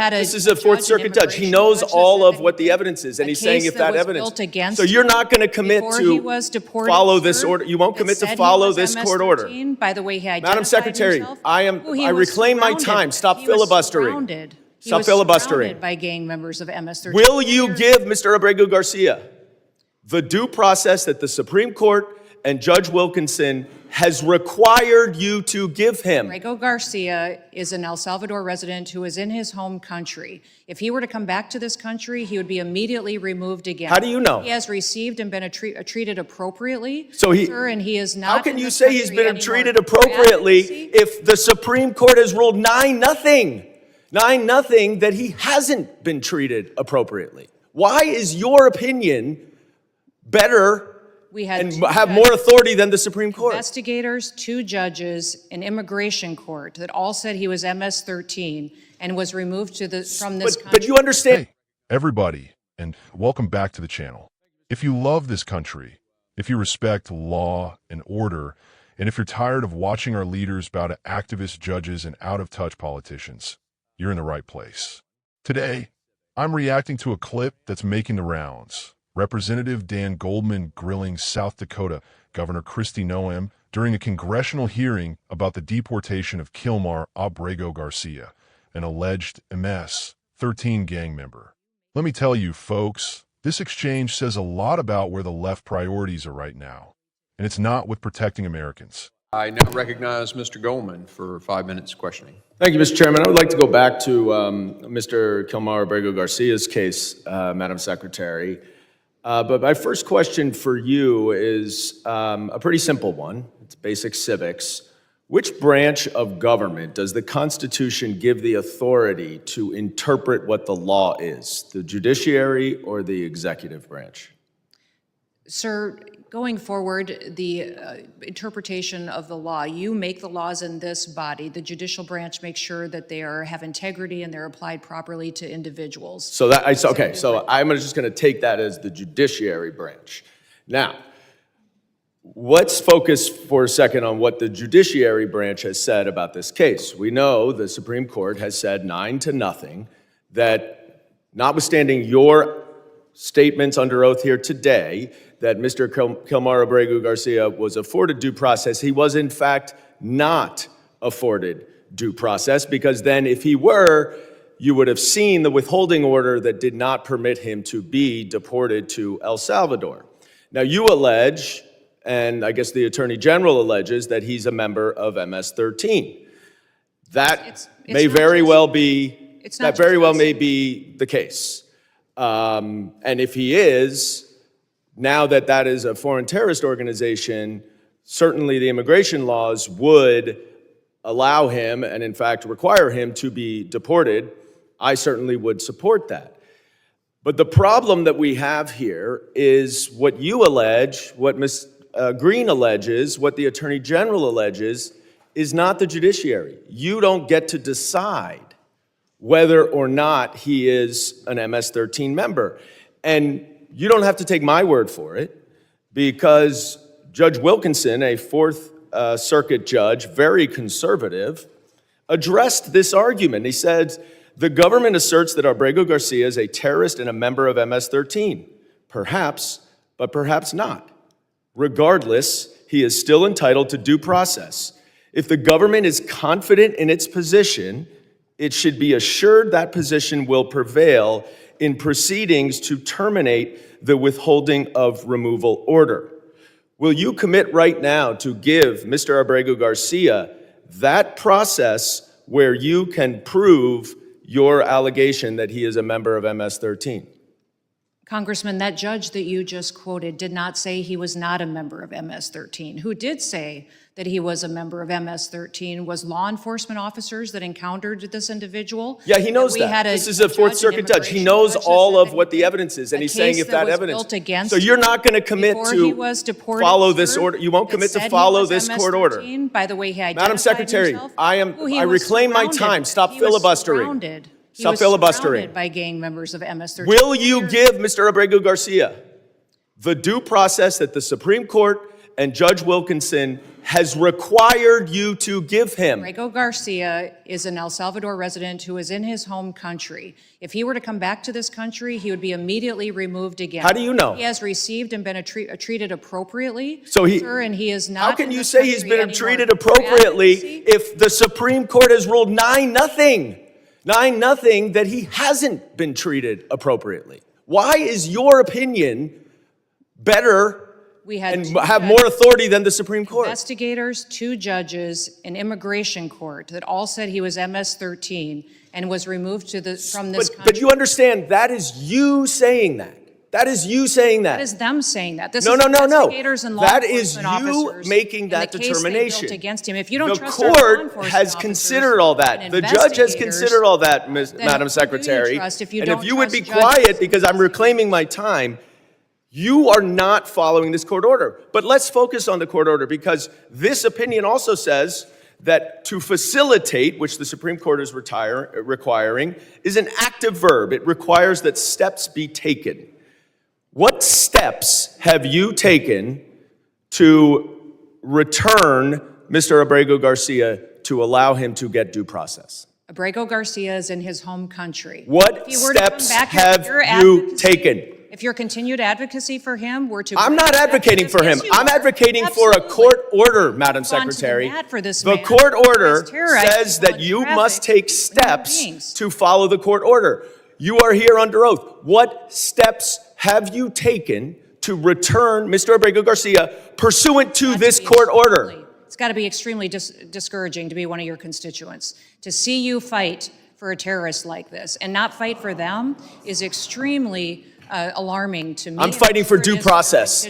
This is a Fourth Circuit judge. He knows all of what the evidence is, and he's saying if that evidence. So you're not going to commit to follow this order. You won't commit to follow this court order. By the way, he identified Madam Secretary, himself. I reclaim my time. Stop filibustering. Stop filibustering. By gang members of MS-13. Will you give Mr. Abrego Garcia the due process that the Supreme Court and Judge Wilkinson has required you to give him? Abrego Garcia is an El Salvador resident who is in his home country. If he were to come back to this country, he would be immediately removed again. How do you know? He has received and been treated appropriately, so sir, and he is not. How can you say he's been treated appropriately if the Supreme Court has ruled 9-0? 9-0 that he hasn't been treated appropriately. Why is your opinion better and have more authority than the Supreme Court? Investigators, 2 judges, an immigration court that all said he was MS-13 and was removed from this country. But you understand. Hey, everybody, and welcome back to the channel. If you love this country, if you respect law and order, and if you're tired of watching our leaders bow to activist judges and out-of-touch politicians, you're in the right place. Today, I'm reacting to a clip that's making the rounds. Representative Dan Goldman grilling South Dakota Governor Kristi Noem during a congressional hearing about the deportation of Kilmar Abrego Garcia, an alleged MS-13 gang member. Let me tell you, folks, this exchange says a lot about where the left priorities are right now, and it's not with protecting Americans. I now recognize Mr. Goldman for 5 minutes questioning. Thank you, Mr. Chairman. I would like to go back to Mr. Kilmar Abrego Garcia's case, Madam Secretary. But my first question for you is a pretty simple one. It's basic civics. Which branch of government does the Constitution give the authority to interpret what the law is, the judiciary or the executive branch? Sir, going forward, the interpretation of the law, you make the laws in this body. The judicial branch makes sure that they have integrity and they're applied properly to individuals. So okay. So I'm just going to take that as the judiciary branch. Now, let's focus for a second on what the judiciary branch has said about this case. We know the Supreme Court has said 9-0 that, notwithstanding your statements under oath here today, that Mr. Kilmar Abrego Garcia was afforded due process. He was, in fact, not afforded due process, because then if he were, you would have seen the withholding order that did not permit him to be deported to El Salvador. Now, you allege, and I guess the Attorney General alleges, that he's a member of MS-13. That may very well be the case. And if he is, now that that is a foreign terrorist organization, certainly the immigration laws would allow him and in fact require him to be deported. I certainly would support that. But the problem that we have here is what you allege, what Ms. Green alleges, what the Attorney General alleges, is not the judiciary. You don't get to decide whether or not he is an MS-13 member. And you don't have to take my word for it, because Judge Wilkinson, a Fourth Circuit judge, very conservative, addressed this argument. He said, the government asserts that Abrego Garcia is a terrorist and a member of MS-13. Perhaps, but perhaps not. Regardless, he is still entitled to due process. If the government is confident in its position, it should be assured that position will prevail in proceedings to terminate the withholding of removal order. Will you commit right now to give Mr. Abrego Garcia that process where you can prove your allegation that he is a member of MS-13? Congressman, that judge that you just quoted did not say he was not a member of MS-13. Who did say that he was a member of MS-13 was law enforcement officers that encountered this individual. Yeah, he knows that. This is a Fourth Circuit judge. He knows all of what the evidence is, and he's saying if that evidence. So you're not going to commit to follow this order. You won't commit to follow this court order. By the way, he identified Madam Secretary, himself. I reclaim my time. Stop filibustering. Stop filibustering. By gang members of MS-13. Will you give Mr. Abrego Garcia the due process that the Supreme Court and Judge Wilkinson has required you to give him. Abrego Garcia is an El Salvador resident who is in his home country. If he were to come back to this country, he would be immediately removed again. How do you know? He has received and been treated appropriately, So sir, and he is not. How can in you this say he's country been anymore. treated appropriately Advocacy? if the Supreme Court has ruled 9-0? 9-0 that he hasn't been treated appropriately. Why is your opinion better We had and two have more authority than the Supreme Court? investigators, 2 judges, an immigration court that all said he was MS-13 and was removed from this country. But you understand, that is you saying that. That is you saying that. That is them saying that. This No, is no, no, no. investigators and law That is enforcement you officers making and that the case they built determination. against him. If you don't The trust our law court enforcement has officers considered all that. and The judge has investigators, considered all that, Madam who do you Secretary. trust if you And don't if you would be trust judges? quiet, because I'm reclaiming my time, you are not following this court order. But let's focus on the court order, because this opinion also says that to facilitate, which the Supreme Court is requiring, is an active verb. It requires that steps be taken. What steps have you taken to return Mr. Abrego Garcia to allow him to get due process? Abrego Garcia is in his home country. What If he were to come steps back, have your you advocacy- taken? If your continued advocacy for him were to... I'm not advocating for him. Yes, you I'm are. advocating for a Absolutely. court order, Madam Gone to the Secretary. mat for this The man court who order has terrorized says people that in you traffic must take with human steps beings. to follow the court order. You are here under oath. What steps have you taken to return Mr. Abrego Garcia pursuant to this court order? It's got to be extremely discouraging to be one of your constituents. To see you fight for a terrorist like this and not fight for them is extremely alarming to me. I'm fighting for due process,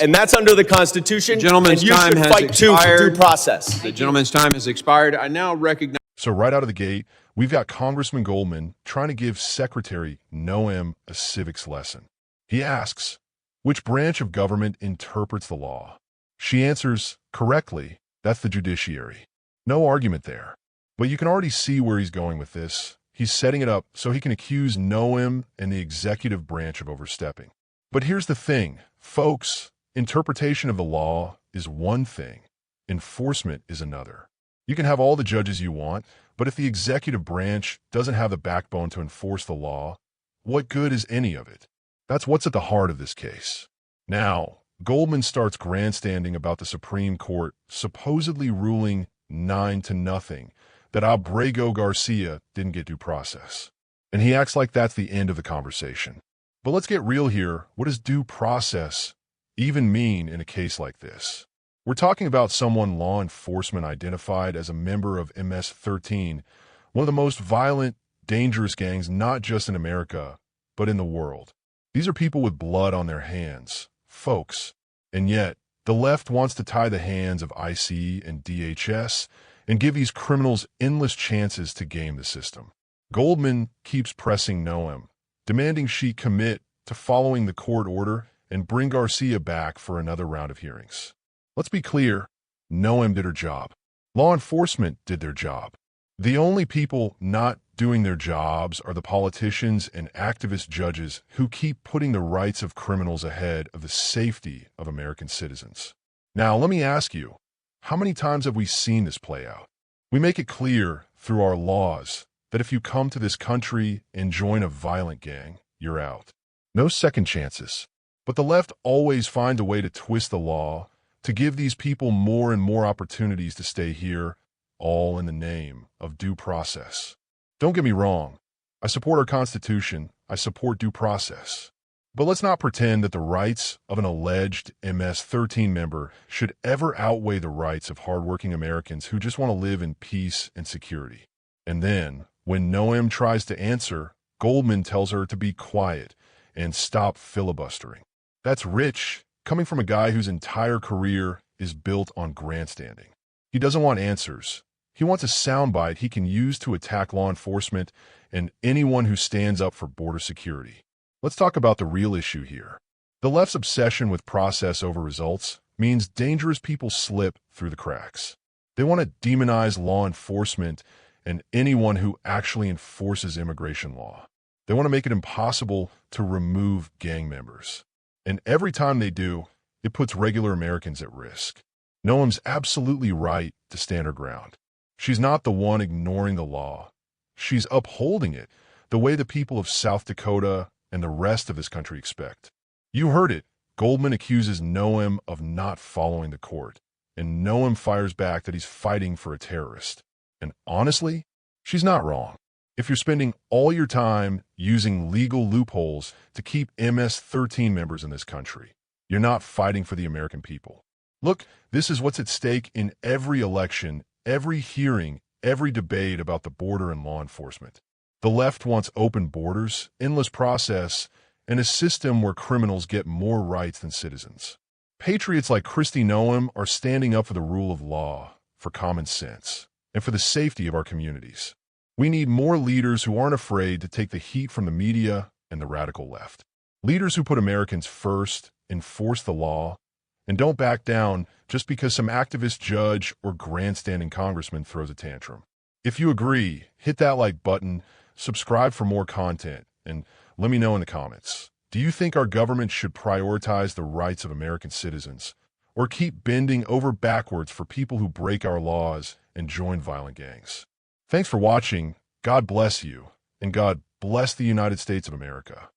and that's under the Constitution. Gentleman's and you time should has fight too for due expired. process. The gentleman's time has expired. I now recognize... So right out of the gate, we've got Congressman Goldman trying to give Secretary Noem a civics lesson. He asks, which branch of government interprets the law? She answers correctly, that's the judiciary. No argument there. But you can already see where he's going with this. He's setting it up so he can accuse Noem and the executive branch of overstepping. But here's the thing, folks, interpretation of the law is one thing, enforcement is another. You can have all the judges you want, but if the executive branch doesn't have the backbone to enforce the law, what good is any of it? That's what's at the heart of this case. Now, Goldman starts grandstanding about the Supreme Court supposedly ruling 9-0 that Abrego Garcia didn't get due process. And he acts like that's the end of the conversation. But let's get real here. What does due process even mean in a case like this? We're talking about someone law enforcement identified as a member of MS-13, one of the most violent, dangerous gangs not just in America, but in the world. These are people with blood on their hands, folks. And yet, the left wants to tie the hands of IC and DHS and give these criminals endless chances to game the system. Goldman keeps pressing Noem, demanding she commit to following the court order and bring Garcia back for another round of hearings. Let's be clear, Noem did her job. Law enforcement did their job. The only people not doing their jobs are the politicians and activist judges who keep putting the rights of criminals ahead of the safety of American citizens. Now, let me ask you, how many times have we seen this play out? We make it clear through our laws that if you come to this country and join a violent gang, you're out. No second chances. But the left always finds a way to twist the law to give these people more and more opportunities to stay here, all in the name of due process. Don't get me wrong. I support our Constitution. I support due process. But let's not pretend that the rights of an alleged MS-13 member should ever outweigh the rights of hardworking Americans who just want to live in peace and security. And then, when Noem tries to answer, Goldman tells her to be quiet and stop filibustering. That's rich, coming from a guy whose entire career is built on grandstanding. He doesn't want answers. He wants a soundbite he can use to attack law enforcement and anyone who stands up for border security. Let's talk about the real issue here. The left's obsession with process over results means dangerous people slip through the cracks. They want to demonize law enforcement and anyone who actually enforces immigration law. They want to make it impossible to remove gang members. And every time they do, It puts regular Americans at risk. Noem's absolutely right to stand her ground. She's not the one ignoring the law. She's upholding it the way the people of South Dakota and the rest of this country expect. You heard it. Goldman accuses Noem of not following the court, and Noem fires back that he's fighting for a terrorist. And honestly, she's not wrong. If you're spending all your time using legal loopholes to keep MS-13 members in this country, you're not fighting for the American people. Look, this is what's at stake in every election, every hearing, every debate about the border and law enforcement. The left wants open borders, endless process, and a system where criminals get more rights than citizens. Patriots like Kristi Noem are standing up for the rule of law, for common sense, and for the safety of our communities. We need more leaders who aren't afraid to take the heat from the media and the radical left. Leaders who put Americans first, enforce the law, and don't back down just because some activist judge or grandstanding congressman throws a tantrum. If you agree, hit that like button, subscribe for more content, and let me know in the comments. Do you think our government should prioritize the rights of American citizens, or keep bending over backwards for people who break our laws and join violent gangs? Thanks for watching. God bless you, and God bless the United States of America.